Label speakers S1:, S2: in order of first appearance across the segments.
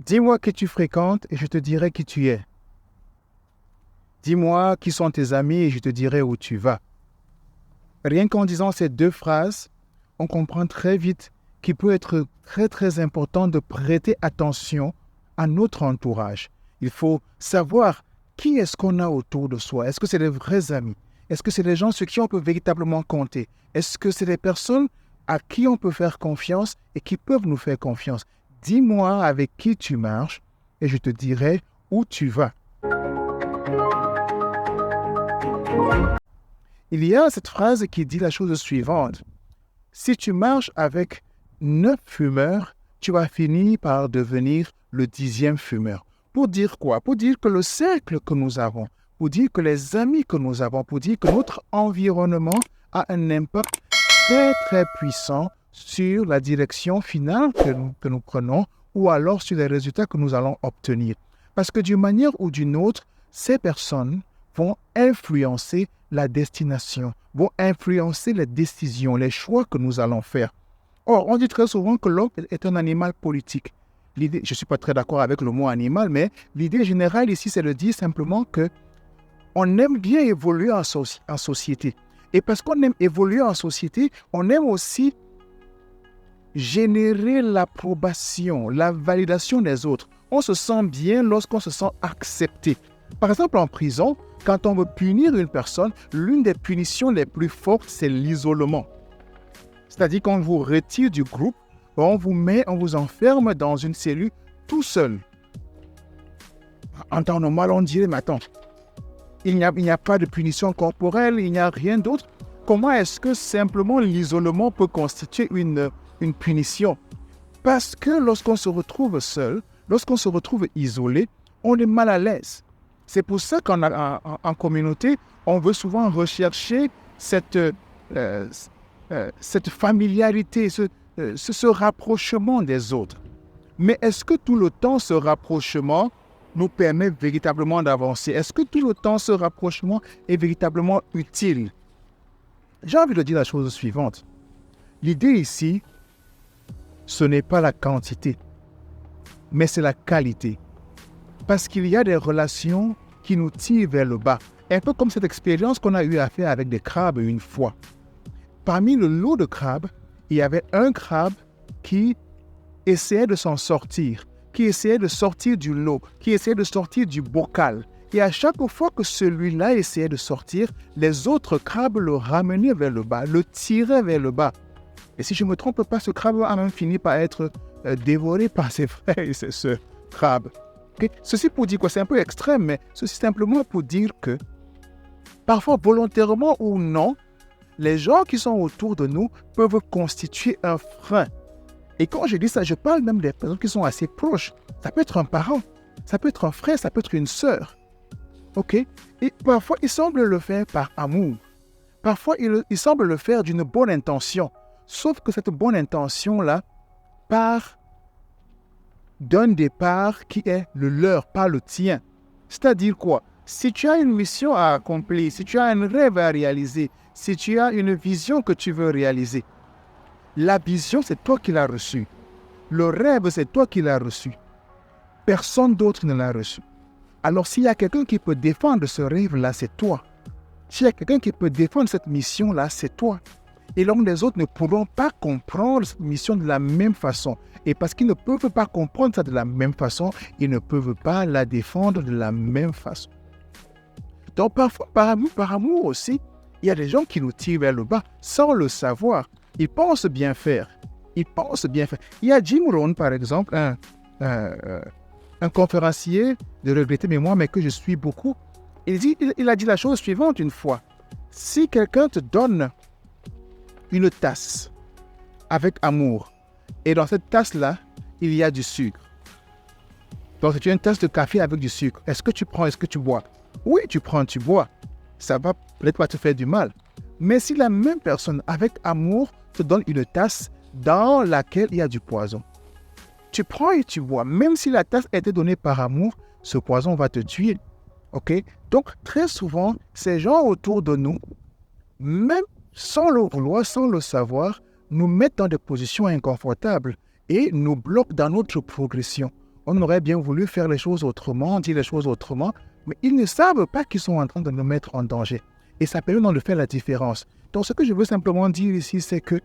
S1: Dis-moi qui tu fréquentes et je te dirai qui tu es. Dis-moi qui sont tes amis et je te dirai où tu vas. Rien qu'en disant ces deux phrases, on comprend très vite qu'il peut être très très important de prêter attention à notre entourage. Il faut savoir qui est-ce qu'on a autour de soi. Est-ce que c'est des vrais amis? Est-ce que c'est des gens sur qui on peut véritablement compter? Est-ce que c'est des personnes à qui on peut faire confiance et qui peuvent nous faire confiance? Dis-moi avec qui tu marches et je te dirai où tu vas. Il y a cette phrase qui dit la chose suivante. Si tu marches avec 9 fumeurs, tu vas finir par devenir le 10e fumeur. Pour dire quoi? Pour dire que le cercle que nous avons, pour dire que les amis que nous avons, pour dire que notre environnement a un impact très très puissant sur la direction finale que nous prenons ou alors sur les résultats que nous allons obtenir. Parce que d'une manière ou d'une autre, ces personnes vont influencer la destination, vont influencer les décisions, les choix que nous allons faire. Or, on dit très souvent que l'homme est un animal politique. Je ne suis pas très d'accord avec le mot animal, mais l'idée générale ici, c'est de dire simplement que on aime bien évoluer en société. Et parce qu'on aime évoluer en société, on aime aussi générer l'approbation, la validation des autres. On se sent bien lorsqu'on se sent accepté. Par exemple, en prison, quand on veut punir une personne, l'une des punitions les plus fortes, c'est l'isolement. C'est-à-dire qu'on vous retire du groupe, on vous enferme dans une cellule tout seul. En temps normal, on dirait, mais attends, il n'y a pas de punition corporelle, il n'y a rien d'autre. Comment est-ce que simplement l'isolement peut constituer une punition? Parce que lorsqu'on se retrouve seul, lorsqu'on se retrouve isolé, on est mal à l'aise. C'est pour ça qu'en communauté, on veut souvent rechercher cette familiarité, ce rapprochement des autres. Mais est-ce que tout le temps, ce rapprochement nous permet véritablement d'avancer? Est-ce que tout le temps, ce rapprochement est véritablement utile? J'ai envie de dire la chose suivante. L'idée ici, ce n'est pas la quantité, mais c'est la qualité. Parce qu'il y a des relations qui nous tirent vers le bas. Un peu comme cette expérience qu'on a eu à faire avec des crabes une fois. Parmi le lot de crabes, il y avait un crabe qui essayait de s'en sortir, qui essayait de sortir du lot, qui essayait de sortir du bocal. Et à chaque fois que celui-là essayait de sortir, les autres crabes le ramenaient vers le bas, le tiraient vers le bas. Et si je ne me trompe pas, ce crabe a même fini par être dévoré par ses frères et ses sœurs crabes. Okay? Ceci pour dire quoi? C'est un peu extrême, mais ceci simplement pour dire que, parfois volontairement ou non, les gens qui sont autour de nous peuvent constituer un frein. Et quand je dis ça, je parle même des personnes qui sont assez proches. Ça peut être un parent, ça peut être un frère, ça peut être une sœur. Ok? Et parfois, ils semblent le faire par amour. Parfois, ils semblent le faire d'une bonne intention. Sauf que cette bonne intention-là part d'un départ qui est le leur, pas le tien. C'est-à-dire quoi? Si tu as une mission à accomplir, si tu as un rêve à réaliser, si tu as une vision que tu veux réaliser, la vision, c'est toi qui l'as reçue. Le rêve, c'est toi qui l'as reçu. Personne d'autre ne l'a reçu. Alors, s'il y a quelqu'un qui peut défendre ce rêve-là, c'est toi. S'il y a quelqu'un qui peut défendre cette mission-là, c'est toi. Et donc, les autres ne pourront pas comprendre cette mission de la même façon. Et parce qu'ils ne peuvent pas comprendre ça de la même façon, ils ne peuvent pas la défendre de la même façon. Donc, parfois, par amour aussi, il y a des gens qui nous tirent vers le bas sans le savoir. Ils pensent bien faire. Il y a Jim Rohn, par exemple, un conférencier de regrettée mémoire, mais que je suis beaucoup. Il a dit la chose suivante une fois. Si quelqu'un te donne une tasse avec amour, et dans cette tasse-là, il y a du sucre. Donc, c'est une tasse de café avec du sucre. Est-ce que tu prends, est-ce que tu bois? Oui, tu prends, tu bois. Ça va peut-être pas te faire du mal. Mais si la même personne, avec amour, te donne une tasse dans laquelle il y a du poison, tu prends et tu bois. Même si la tasse a été donnée par amour, ce poison va te tuer. Ok? Donc, très souvent, ces gens autour de nous, même sans le vouloir, sans le savoir, nous mettent dans des positions inconfortables et nous bloquent dans notre progression. On aurait bien voulu faire les choses autrement, dire les choses autrement, mais ils ne savent pas qu'ils sont en train de nous mettre en danger. Et ça permet donc de faire la différence. Donc, ce que je veux simplement dire ici, c'est que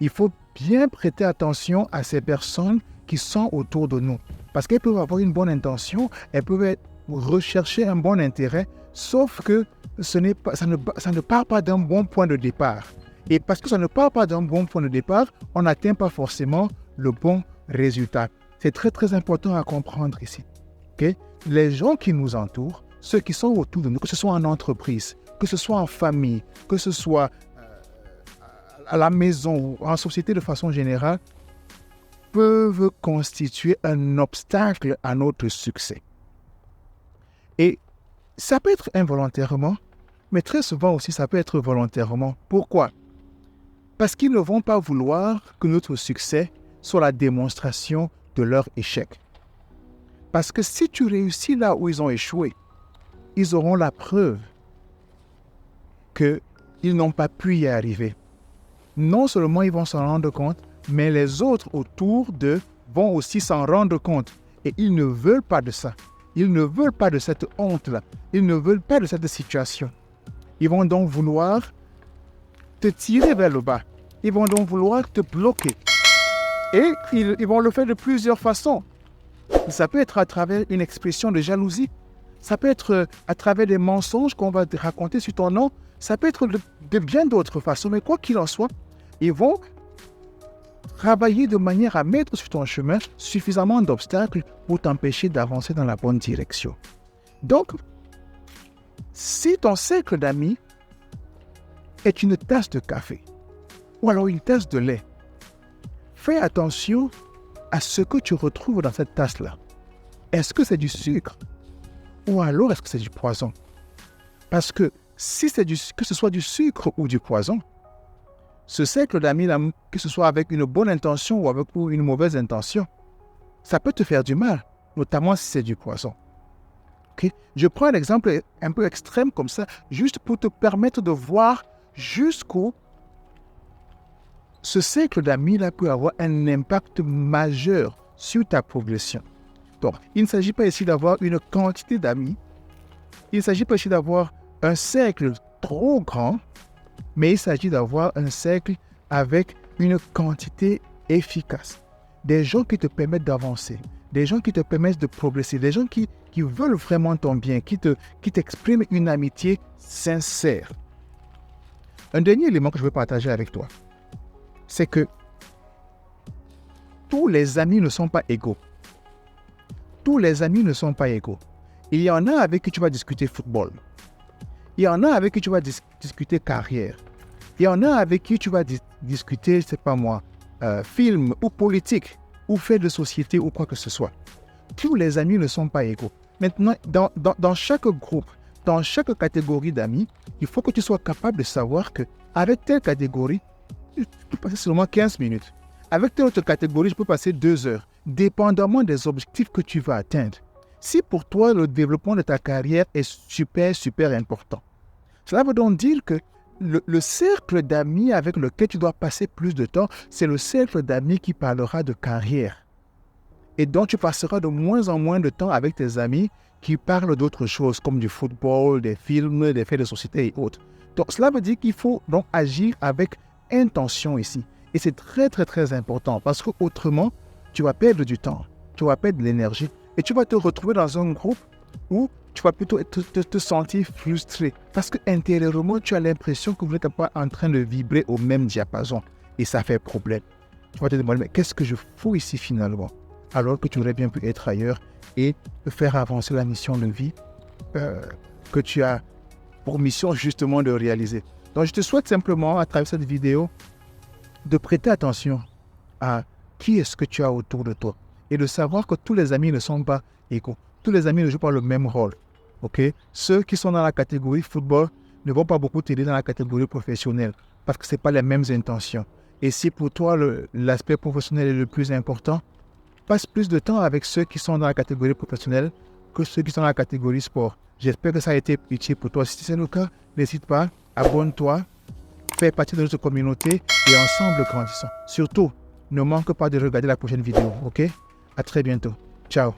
S1: il faut bien prêter attention à ces personnes qui sont autour de nous. Parce qu'elles peuvent avoir une bonne intention, elles peuvent rechercher un bon intérêt, sauf que ça ne part pas d'un bon point de départ. Et parce que ça ne part pas d'un bon point de départ, on n'atteint pas forcément le bon résultat. C'est très, très important à comprendre ici. Okay? Les gens qui nous entourent, ceux qui sont autour de nous, que ce soit en entreprise, que ce soit en famille, que ce soit à la maison ou en société de façon générale, peuvent constituer un obstacle à notre succès. Et ça peut être involontairement, mais très souvent aussi ça peut être volontairement. Pourquoi? Parce qu'ils ne vont pas vouloir que notre succès soit la démonstration de leur échec. Parce que si tu réussis là où ils ont échoué, ils auront la preuve qu'ils n'ont pas pu y arriver. Non seulement ils vont s'en rendre compte, mais les autres autour d'eux vont aussi s'en rendre compte. Et ils ne veulent pas de ça. Ils ne veulent pas de cette honte-là. Ils ne veulent pas de cette situation. Ils vont donc vouloir te tirer vers le bas. Ils vont donc vouloir te bloquer. Et ils vont le faire de plusieurs façons. Ça peut être à travers une expression de jalousie. Ça peut être à travers des mensonges qu'on va te raconter sur ton nom. Ça peut être de bien d'autres façons. Mais quoi qu'il en soit, ils vont travailler de manière à mettre sur ton chemin suffisamment d'obstacles pour t'empêcher d'avancer dans la bonne direction. Donc, si ton cercle d'amis est une tasse de café ou alors une tasse de lait, fais attention à ce que tu retrouves dans cette tasse-là. Est-ce que c'est du sucre ou alors est-ce que c'est du poison? Parce que si que ce soit du sucre ou du poison, ce cercle d'amis, que ce soit avec une bonne intention ou avec une mauvaise intention, ça peut te faire du mal, notamment si c'est du poison. Okay? Je prends un exemple un peu extrême comme ça, juste pour te permettre de voir jusqu'où ce cercle d'amis-là peut avoir un impact majeur sur ta progression. Donc, il ne s'agit pas ici d'avoir une quantité d'amis, il ne s'agit pas ici d'avoir un cercle trop grand, mais il s'agit d'avoir un cercle avec une quantité efficace. Des gens qui te permettent d'avancer, des gens qui te permettent de progresser, des gens qui veulent vraiment ton bien, qui t'expriment une amitié sincère. Un dernier élément que je veux partager avec toi, c'est que tous les amis ne sont pas égaux. Tous les amis ne sont pas égaux. Il y en a avec qui tu vas discuter football. Il y en a avec qui tu vas discuter carrière. Il y en a avec qui tu vas discuter, je ne sais pas moi, film ou politique, ou fait de société ou quoi que ce soit. Tous les amis ne sont pas égaux. Maintenant, dans chaque groupe, dans chaque catégorie d'amis, il faut que tu sois capable de savoir qu'avec telle catégorie, je peux passer seulement 15 minutes. Avec telle autre catégorie, je peux passer 2 heures, dépendamment des objectifs que tu vas atteindre. Si pour toi, le développement de ta carrière est super, super important, cela veut donc dire que le cercle d'amis avec lequel tu dois passer plus de temps, c'est le cercle d'amis qui parlera de carrière. Et donc, tu passeras de moins en moins de temps avec tes amis qui parlent d'autres choses, comme du football, des films, des faits de société et autres. Donc, cela veut dire qu'il faut donc agir avec intention ici. Et c'est très, très, très important parce qu'autrement, tu vas perdre du temps, tu vas perdre de l'énergie et tu vas te retrouver dans un groupe où tu vas plutôt te sentir frustré parce qu'intérieurement, tu as l'impression que vous n'êtes pas en train de vibrer au même diapason et ça fait problème. Tu vas te demander, mais qu'est-ce que je fous ici finalement? Alors que tu aurais bien pu être ailleurs et faire avancer la mission de vie que tu as pour mission justement de réaliser. Donc, je te souhaite simplement, à travers cette vidéo, de prêter attention à qui est-ce que tu as autour de toi et de savoir que tous les amis ne sont pas égaux. Tous les amis ne jouent pas le même rôle. Okay? Ceux qui sont dans la catégorie football ne vont pas beaucoup t'aider dans la catégorie professionnelle parce que ce n'est pas les mêmes intentions. Et si pour toi, l'aspect professionnel est le plus important, passe plus de temps avec ceux qui sont dans la catégorie professionnelle que ceux qui sont dans la catégorie sport. J'espère que ça a été utile pour toi. Si c'est le cas, n'hésite pas, abonne-toi, fais partie de notre communauté et ensemble grandissons. Surtout, ne manque pas de regarder la prochaine vidéo, ok? À très bientôt. Ciao.